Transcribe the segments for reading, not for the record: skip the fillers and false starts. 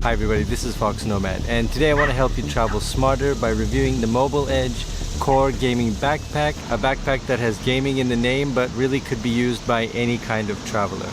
Hi everybody, this is foXnoMad, and today I want to help you travel smarter by reviewing the Mobile Edge Core Gaming Backpack, a backpack that has gaming in the name but really could be used by any kind of traveler.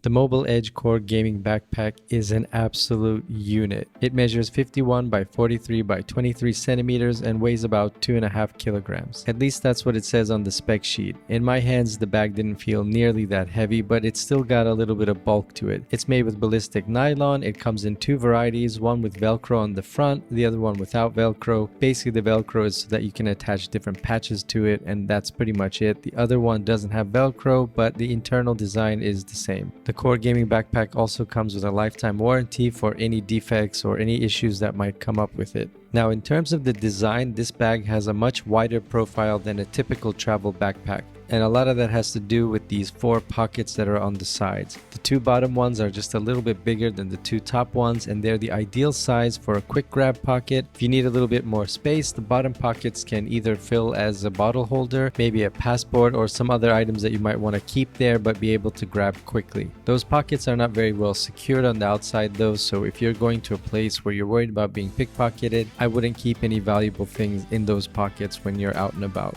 The Mobile Edge Core Gaming Backpack is an absolute unit. It measures 51 by 43 by 23 centimeters and weighs about 2.5 kilograms. At least that's what it says on the spec sheet. In my hands, the bag didn't feel nearly that heavy, but it's still got a little bit of bulk to it. It's made with ballistic nylon. It comes in two varieties, one with Velcro on the front, the other one without Velcro. Basically, the Velcro is so that you can attach different patches to it, and that's pretty much it. The other one doesn't have Velcro, but the internal design is the same. The Core Gaming Backpack also comes with a lifetime warranty for any defects or any issues that might come up with it. Now, in terms of the design, this bag has a much wider profile than a typical travel backpack. And a lot of that has to do with these 4 pockets that are on the sides. The 2 bottom ones are just a little bit bigger than the 2 top ones, and they're the ideal size for a quick grab pocket. If you need a little bit more space, the bottom pockets can either fill as a bottle holder, maybe a passport, or some other items that you might want to keep there but be able to grab quickly. Those pockets are not very well secured on the outside though, so if you're going to a place where you're worried about being pickpocketed, I wouldn't keep any valuable things in those pockets when you're out and about.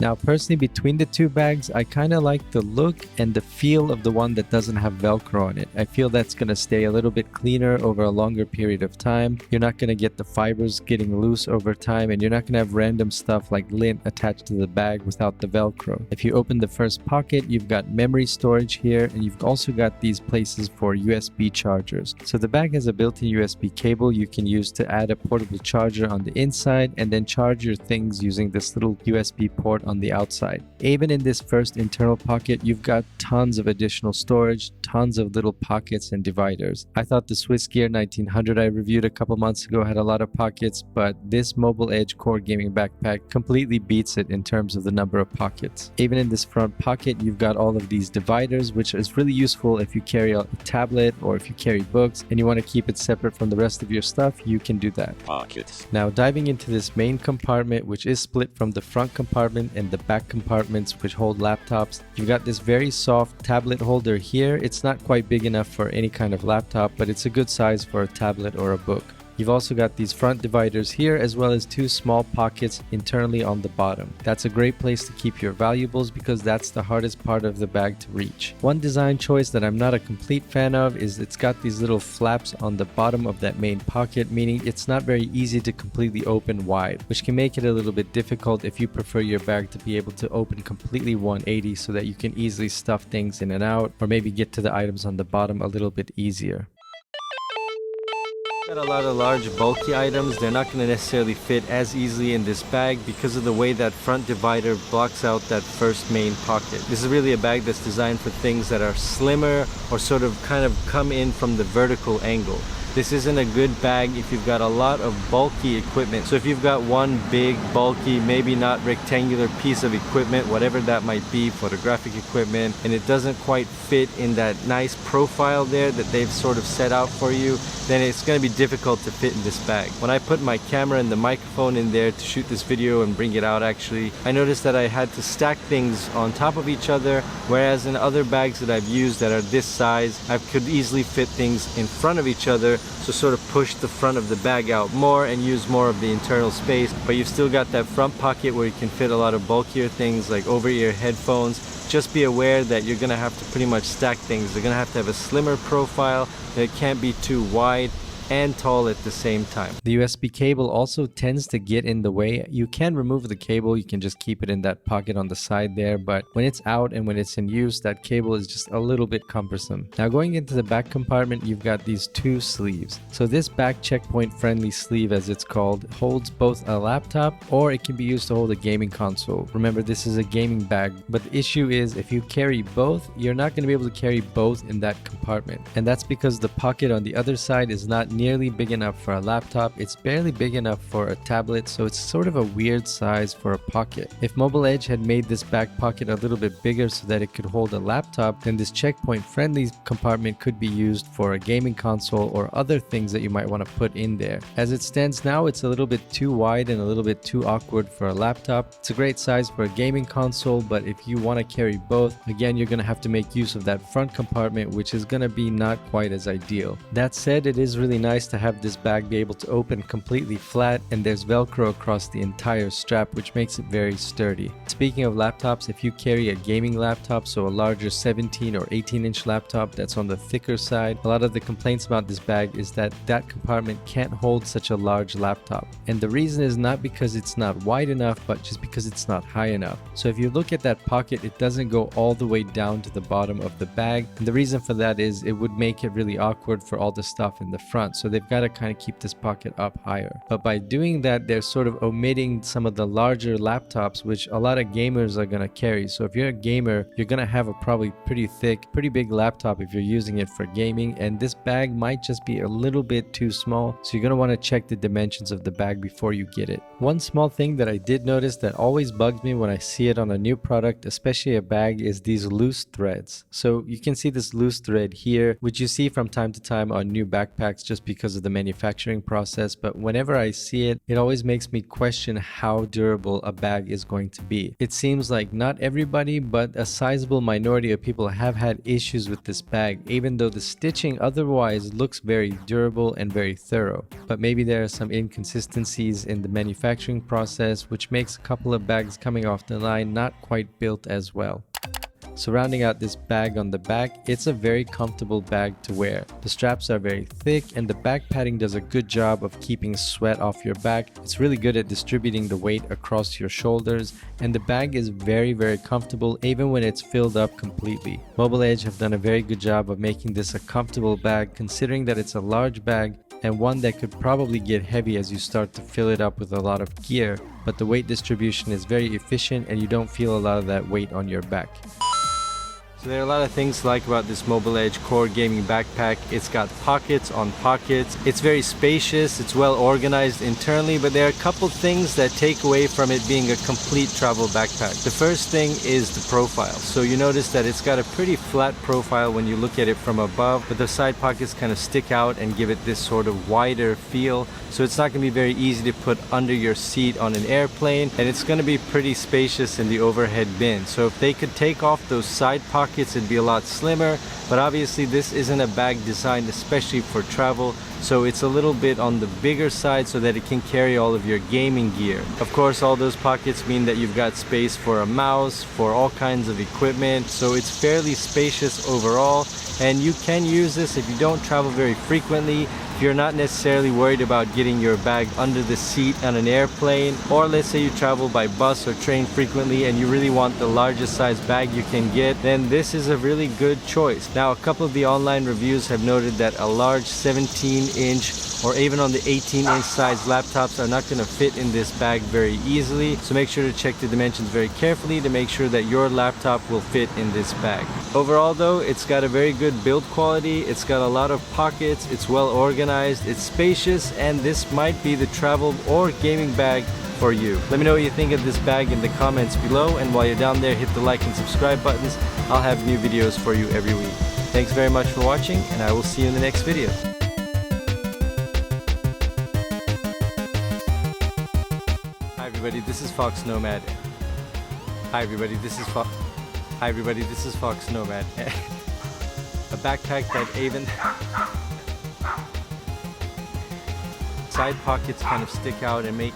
Now, personally, between the 2 bags, I kind of like the look and the feel of the one that doesn't have Velcro on it. I feel that's going to stay a little bit cleaner over a longer period of time. You're not going to get the fibers getting loose over time, and you're not going to have random stuff like lint attached to the bag without the Velcro. If you open the first pocket, you've got memory storage here, and you've also got these places for USB chargers. So the bag has a built-in USB cable you can use to add a portable charger on the inside and then charge your things using this little USB port on the outside. Even in this first internal pocket, you've got tons of additional storage, tons of little pockets and dividers. I thought the Swiss Gear 1900 I reviewed a couple months ago had a lot of pockets, but this Mobile Edge Core Gaming Backpack completely beats it in terms of the number of pockets. Even in this front pocket, you've got all of these dividers, which is really useful if you carry a tablet or if you carry books and you want to keep it separate from the rest of your stuff, you can do that. Pockets. Now, diving into this main compartment, which is split from the front compartment and the back compartments which hold laptops, you've got this very soft tablet holder here. It's not quite big enough for any kind of laptop, but it's a good size for a tablet or a book. You've also got these front dividers here, as well as 2 small pockets internally on the bottom. That's a great place to keep your valuables because that's the hardest part of the bag to reach. One design choice that I'm not a complete fan of is it's got these little flaps on the bottom of that main pocket, meaning it's not very easy to completely open wide, which can make it a little bit difficult if you prefer your bag to be able to open completely 180 so that you can easily stuff things in and out, or maybe get to the items on the bottom a little bit easier. Got a lot of large bulky items. They're not going to necessarily fit as easily in this bag because of the way that front divider blocks out that first main pocket. This is really a bag that's designed for things that are slimmer or sort of kind of come in from the vertical angle. This isn't a good bag if you've got a lot of bulky equipment. So if you've got one big, bulky, maybe not rectangular piece of equipment, whatever that might be, photographic equipment, and it doesn't quite fit in that nice profile there that they've sort of set out for you, then it's going to be difficult to fit in this bag. When I put my camera and the microphone in there to shoot this video and bring it out actually, I noticed that I had to stack things on top of each other, whereas in other bags that I've used that are this size, I could easily fit things in front of each other, so sort of push the front of the bag out more and use more of the internal space, but you've still got that front pocket where you can fit a lot of bulkier things like over-ear headphones. Just be aware that you're going to have to pretty much stack things. They're going to have a slimmer profile, that it can't be too wide and tall at the same time. The USB cable also tends to get in the way. You can remove the cable, you can just keep it in that pocket on the side there, but when it's out and when it's in use, that cable is just a little bit cumbersome. Now, going into the back compartment, you've got these 2 sleeves. So this back checkpoint friendly sleeve, as it's called, holds both a laptop or it can be used to hold a gaming console. Remember, this is a gaming bag, but the issue is if you carry both, you're not going to be able to carry both in that compartment. And that's because the pocket on the other side is not nearly big enough for a laptop. It's barely big enough for a tablet, so it's sort of a weird size for a pocket. If Mobile Edge had made this back pocket a little bit bigger so that it could hold a laptop, then this checkpoint-friendly compartment could be used for a gaming console or other things that you might want to put in there. As it stands now, it's a little bit too wide and a little bit too awkward for a laptop. It's a great size for a gaming console, but if you want to carry both, again, you're going to have to make use of that front compartment, which is going to be not quite as ideal. That said, it is really nice to have this bag be able to open completely flat, and there's Velcro across the entire strap, which makes it very sturdy. Speaking of laptops, if you carry a gaming laptop, so a larger 17 or 18-inch laptop that's on the thicker side, a lot of the complaints about this bag is that that compartment can't hold such a large laptop. And the reason is not because it's not wide enough, but just because it's not high enough. So if you look at that pocket, it doesn't go all the way down to the bottom of the bag. And the reason for that is it would make it really awkward for all the stuff in the front. So they've got to kind of keep this pocket up higher. But by doing that, they're sort of omitting some of the larger laptops, which a lot of gamers are going to carry. So if you're a gamer, you're going to have a probably pretty thick, pretty big laptop if you're using it for gaming. And this bag might just be a little bit too small. So you're going to want to check the dimensions of the bag before you get it. One small thing that I did notice that always bugs me when I see it on a new product, especially a bag, is these loose threads. So you can see this loose thread here, which you see from time to time on new backpacks just because of the manufacturing process. But whenever I see it, it always makes me question how durable a bag is going to be. It seems like not everybody, but a sizable minority of people have had issues with this bag, even though the stitching otherwise looks very durable and very thorough. But maybe there are some inconsistencies in the manufacturing process, which makes a couple of bags coming off the line not quite built as well. So rounding out this bag on the back, it's a very comfortable bag to wear. The straps are very thick and the back padding does a good job of keeping sweat off your back. It's really good at distributing the weight across your shoulders, and the bag is very comfortable even when it's filled up completely. Mobile Edge have done a very good job of making this a comfortable bag, considering that it's a large bag and one that could probably get heavy as you start to fill it up with a lot of gear, but the weight distribution is very efficient and you don't feel a lot of that weight on your back. So there are a lot of things to like about this Mobile Edge Core Gaming Backpack. It's got pockets on pockets. It's very spacious. It's well organized internally, but there are a couple things that take away from it being a complete travel backpack. The first thing is the profile. So you notice that it's got a pretty flat profile when you look at it from above, but the side pockets kind of stick out and give it this sort of wider feel. So it's not going to be very easy to put under your seat on an airplane, and it's going to be pretty spacious in the overhead bin. So if they could take off those side pockets, it'd be a lot slimmer, but obviously this isn't a bag designed especially for travel, so it's a little bit on the bigger side so that it can carry all of your gaming gear. Of course, all those pockets mean that you've got space for a mouse, for all kinds of equipment, so it's fairly spacious overall, and you can use this if you don't travel very frequently. If you're not necessarily worried about getting your bag under the seat on an airplane, or let's say you travel by bus or train frequently and you really want the largest size bag you can get, then this is a really good choice. Now, a couple of the online reviews have noted that a large 17-inch or even on the 18-inch size laptops are not going to fit in this bag very easily, so make sure to check the dimensions very carefully to make sure that your laptop will fit in this bag. Overall though, it's got a very good build quality, it's got a lot of pockets, it's well organized, it's spacious, and this might be the travel or gaming bag for you. Let me know what you think of this bag in the comments below, and while you're down there, hit the like and subscribe buttons. I'll have new videos for you every week. Thanks very much for watching, and I will see you in the next video. Hi everybody, this is foXnoMad. Hi everybody, this is foXnoMad. A backpack that even side pockets kind of stick out and make